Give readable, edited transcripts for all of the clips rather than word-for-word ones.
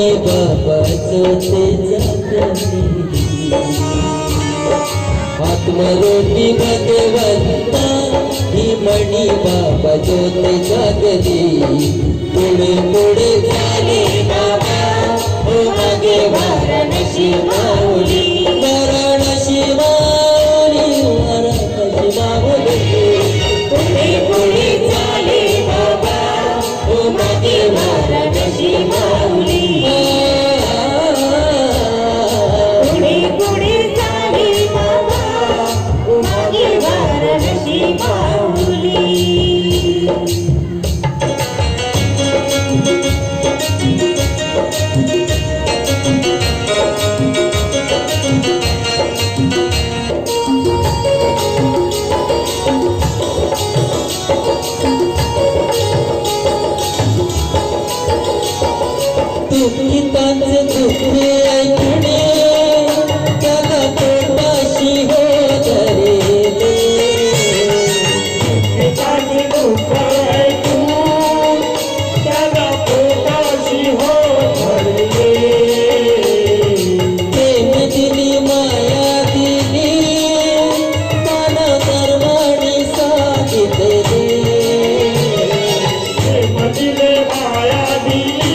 मणी बाबाचं ते जागली आत्मरूपी भगवंता ही मणी बाबा ज्योत जागली पुढे पुढे झाले बाबा हो मागे वाराणसी माऊली वाराणसी माऊली वाराणसी माऊली पुढे पुढे झाले बाबा हो मागे वाराणसी माऊली पुढे पुढे झाले बाबा हो मागे वाराणसी माऊली दुःखितांचे दुःखे ऐकणे त्याला पोटाशी हो धरेले दुःखितांचे दुःख ऐकून त्याला पोटाशी हो धरले प्रेम दिली माया दिली मन धर्माने सांगितले प्रेम दिले माया दिली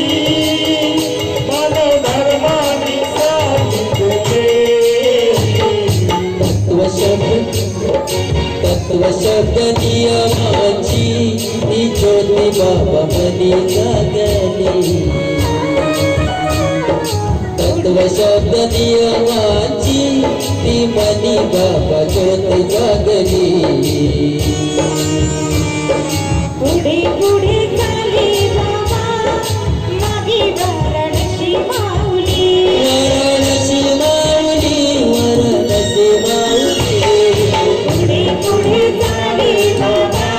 तत्वशब्द नियमाची ही ज्योती बाबा मनी जागली तत्वशब्द नियमाची ती मनी बाबा ज्योती जागली पुढे पुढे झाले बाबा मागे वाराणसी माऊली वाराणसी माऊली वाराणसी माऊली पुढे झाले बाबा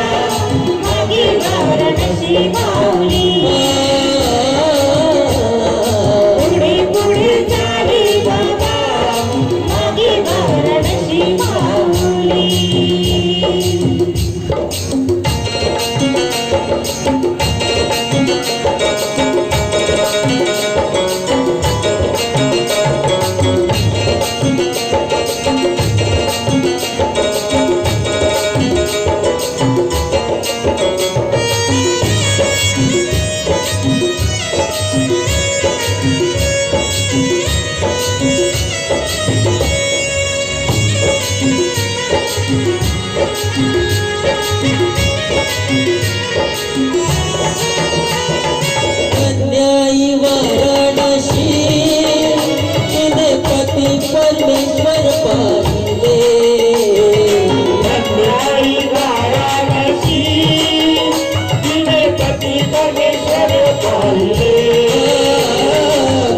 मागे वाराणसी माऊली पुढे पुढे झाले बाबा मागे वाराणसी माऊली कन्याई वाराणसी तिने पति परमेश्वर पाहिले कन्याई वाराणसी तिने पति परमेश्वर पाहिले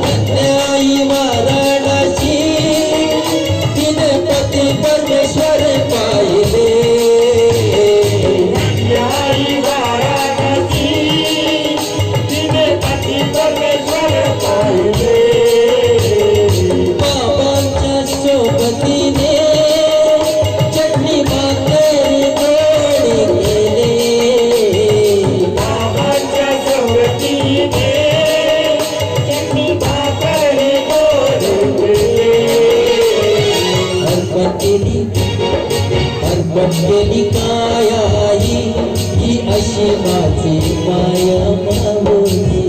कन्याई वाराणसी तिने पति परमेश्वर पाहिले कन्याई वाराणसी तिने पति परमेश्वर पाहिले बाबांच्या सोबतीने चटणी भाकर गोड केले बाबांच्या सोबतीने चटणी भाकर गोड केले अर्पण केली काय आई ही अशी माझी माया माऊली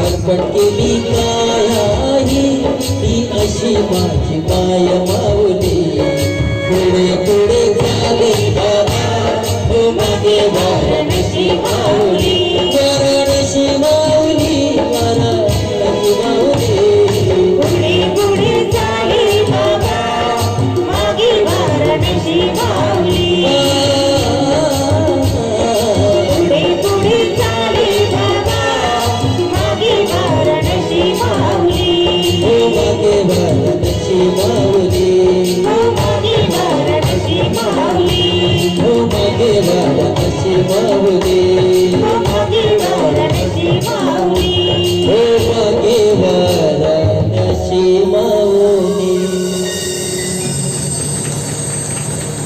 अर्पण केली काय आई ही अशी माझी माया माऊली पुढे